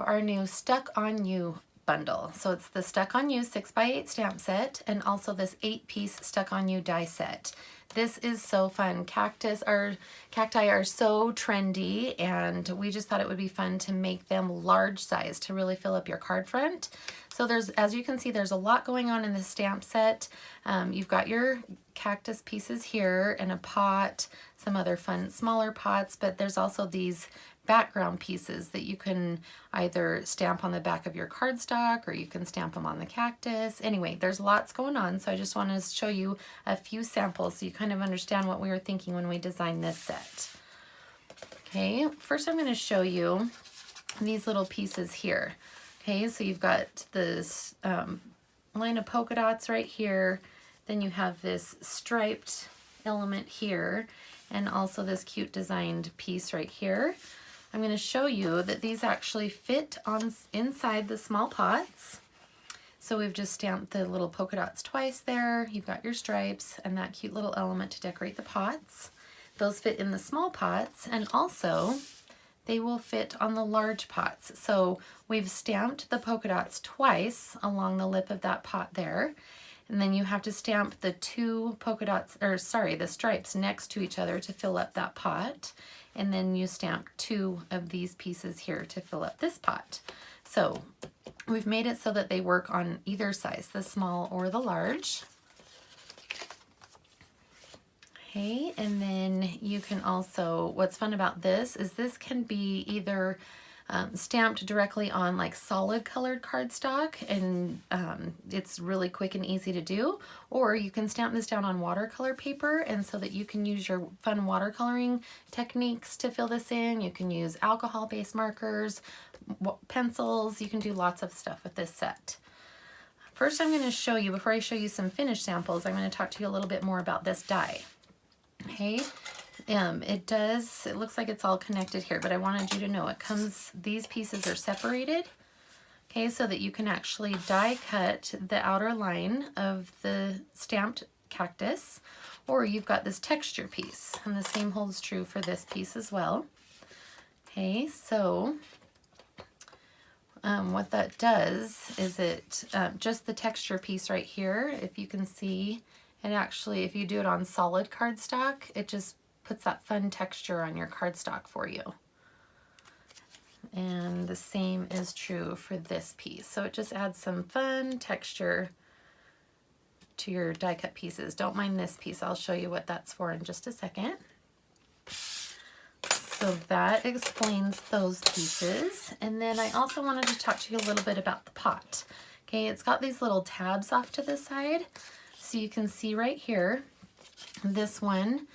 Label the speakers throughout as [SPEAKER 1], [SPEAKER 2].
[SPEAKER 1] our new Stuck On You bundle. So it's the Stuck On You 6x8 stamp set and also this 8-piece Stuck On You die set. This is so fun. Cacti are so trendy, and we just thought it would be fun to make them large size to really fill up your card front. So there's, as you can see, there's a lot going on in this stamp set. You've got your cactus pieces here and a pot, some other fun smaller pots, but there's also these background pieces that you can either stamp on the back of your cardstock or you can stamp them on the cactus. Anyway, there's lots going on, so I just wanted to show you a few samples so you kind of understand what we were thinking when we designed this set. Okay, first I'm going to show you these little pieces here. Okay, so you've got this line of polka dots right here, then you have this striped element here, and also this cute designed piece right here. I'm going to show you that these actually fit on inside the small pots. So we've just stamped the little polka dots twice there. You've got your stripes and that cute little element to decorate the pots. Those fit in the small pots, and also they will fit on the large pots. So we've stamped the polka dots twice along the lip of that pot there. And then you have to stamp the two polka dots, or sorry, the stripes next to each other to fill up that pot. And then you stamp two of these pieces here to fill up this pot. So we've made it so that they work on either size, the small or the large. Okay, and then you can also, what's fun about this is this can be either stamped directly on like solid colored cardstock, and it's really quick and easy to do, or you can stamp this down on watercolor paper, and so that you can use your fun watercoloring techniques to fill this in. You can use alcohol-based markers, pencils, you can do lots of stuff with this set. First I'm going to show you, before I show you some finished samples, I'm going to talk to you a little bit more about this die. Okay, it looks like it's all connected here, but I wanted you to know it comes, these pieces are separated, okay, so that you can actually die cut the outer line of the stamped cactus, or you've got this texture piece, and the same holds true for this piece as well. Okay, so what that does is it, just the texture piece right here, if you can see, and actually, if you do it on solid cardstock, it just puts that fun texture on your cardstock for you. And the same is true for this piece. So it just adds some fun texture to your die cut pieces. Don't mind this piece. I'll show you what that's for in just a second. So that explains those pieces. And then I also wanted to talk to you a little bit about the pot. Okay, it's got these little tabs off to the side. So you can see right here, this one,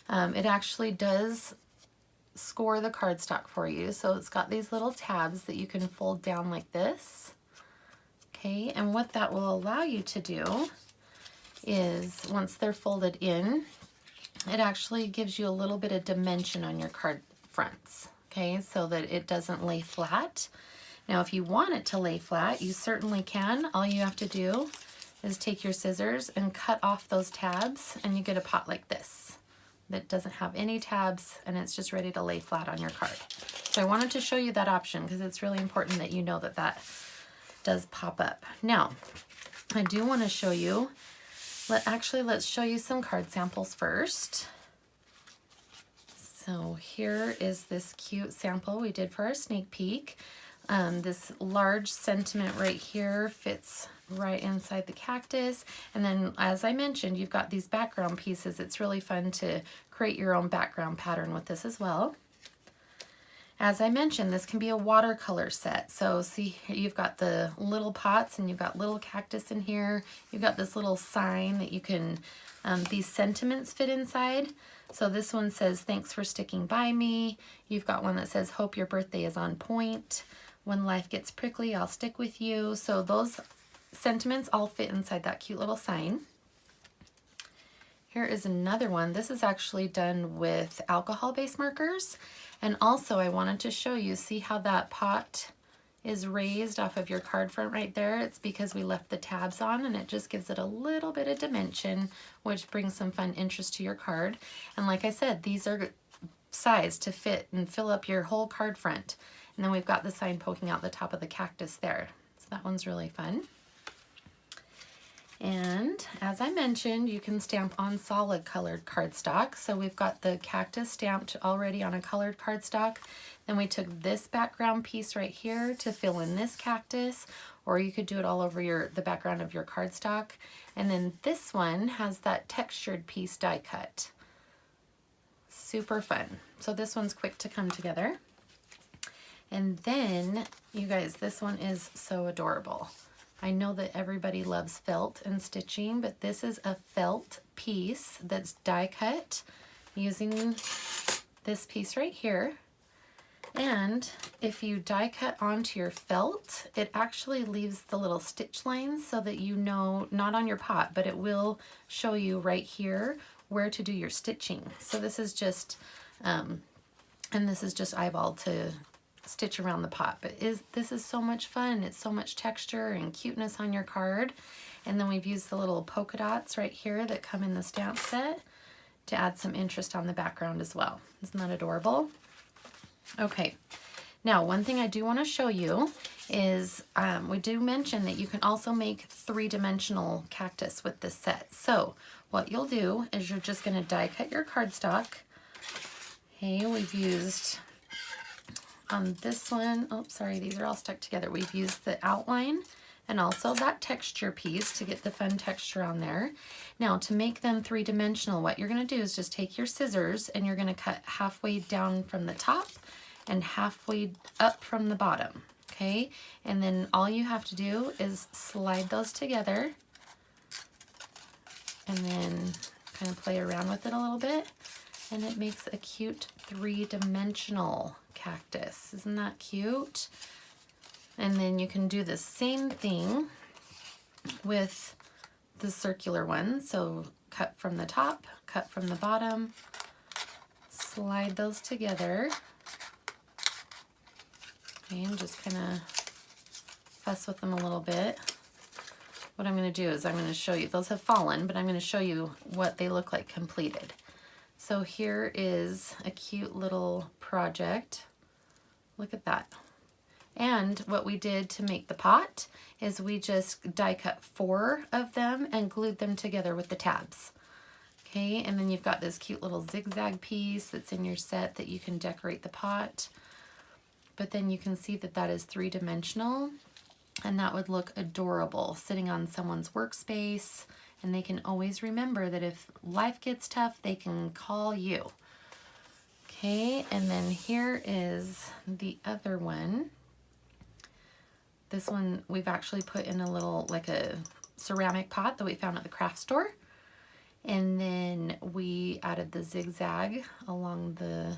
[SPEAKER 1] it actually does score the cardstock for you. So it's got these little tabs that you can fold down like this. Okay, and what that will allow you to do is, once they're folded in, it actually gives you a little bit of dimension on your card fronts, okay, so that it doesn't lay flat. Now, if you want it to lay flat, you certainly can. All you have to do is take your scissors and cut off those tabs, and you get a pot like this that doesn't have any tabs, and it's just ready to lay flat on your card. So I wanted to show you that option because it's really important that you know that that does pop up. Now, I do want to show you, let's show you some card samples first. So here is this cute sample we did for our sneak peek. This large sentiment right here fits right inside the cactus, and then, as I mentioned, you've got these background pieces. It's really fun to create your own background pattern with this as well. As I mentioned, this can be a watercolor set. So see, you've got the little pots and you've got little cactus in here. You've got this little sign that you can, these sentiments fit inside. So this one says, "Thanks for sticking by me." You've got one that says, "Hope your birthday is on point. When life gets prickly, I'll stick with you." So those sentiments all fit inside that cute little sign. Here is another one. This is actually done with alcohol-based markers. And also I wanted to show you, see how that pot is raised off of your card front right there? It's because we left the tabs on, and it just gives it a little bit of dimension, which brings some fun interest to your card. And like I said, these are sized to fit and fill up your whole card front. And then we've got the sign poking out the top of the cactus there. So that one's really fun. And as I mentioned, you can stamp on solid colored cardstock. So we've got the cactus stamped already on a colored cardstock. Then we took this background piece right here to fill in this cactus, or you could do it all over the background of your cardstock. And then this one has that textured piece die cut. Super fun. So this one's quick to come together. And then, you guys, this one is so adorable. I know that everybody loves felt and stitching, but this is a felt piece that's die cut using this piece right here. And if you die cut onto your felt, it actually leaves the little stitch lines so that you know, not on your pot, but it will show you right here where to do your stitching. So this is just, and this is just eyeball to stitch around the pot, but this is so much fun. It's so much texture and cuteness on your card. And then we've used the little polka dots right here that come in the stamp set to add some interest on the background as well. Isn't that adorable? Okay, now one thing I do want to show you is we do mention that you can also make 3-dimensional cactus with this set. So what you'll do is you're just going to die cut your cardstock. Okay, we've used on this one, oh sorry, these are all stuck together. We've used the outline and also that texture piece to get the fun texture on there. Now to make them 3-dimensional, what you're going to do is just take your scissors and you're going to cut halfway down from the top and halfway up from the bottom. Okay, and then all you have to do is slide those together and then kind of play around with it a little bit, and it makes a cute 3-dimensional cactus. Isn't that cute? And then you can do the same thing with the circular one. So cut from the top, cut from the bottom, slide those together. Okay, and just kind of fuss with them a little bit. What I'm going to do is I'm going to show you, those have fallen, but I'm going to show you what they look like completed. So here is a cute little project. Look at that. And what we did to make the pot is we just die cut 4 of them and glued them together with the tabs. Okay, and then you've got this cute little zigzag piece that's in your set that you can decorate the pot. But then you can see that that is 3-dimensional, and that would look adorable sitting on someone's workspace, and they can always remember that if life gets tough, they can call you. Okay, and then here is the other one. This one we've actually put in a little, like a ceramic pot that we found at the craft store. And then we added the zigzag along the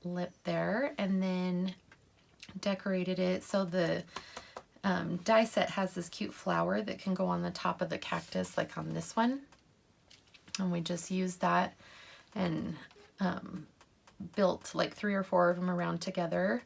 [SPEAKER 1] lip there, and then decorated it. So the die set has this cute flower that can go on the top of the cactus, like on this one. And we just used that and built like 3 or 4 of them around together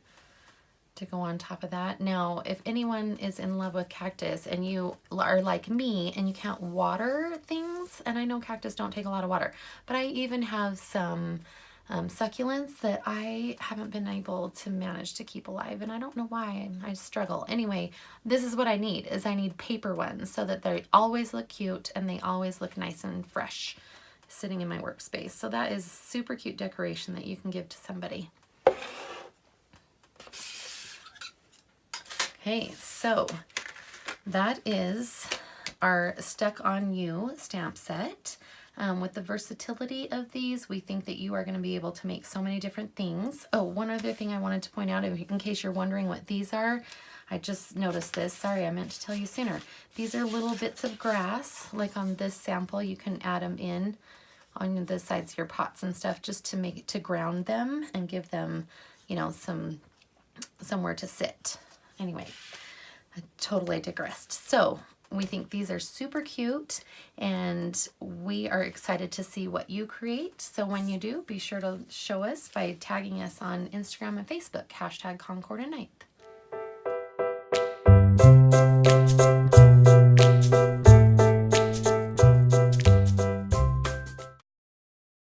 [SPEAKER 1] to go on top of that. Now, if anyone is in love with cactus and you are like me and you can't water things, and I know cactus don't take a lot of water, but I even have some succulents that I haven't been able to manage to keep alive, and I don't know why. I struggle. Anyway, this is what I need, is I need paper ones so that they always look cute and they always look nice and fresh sitting in my workspace. So that is super cute decoration that you can give to somebody. Okay, so that is our Stuck on You stamp set. With the versatility of these, we think that you are going to be able to make so many different things. Oh, one other thing I wanted to point out, in case you're wondering what these are, I just noticed this. Sorry, I meant to tell you sooner. These are little bits of grass. Like on this sample, you can add them in on the sides of your pots and stuff just to make it, to ground them and give them, you know, somewhere to sit. Anyway, I totally digressed. So we think these are super cute, and we are excited to see what you create. So when you do, be sure to show us by tagging us on Instagram and Facebook, #Concord and Ninth.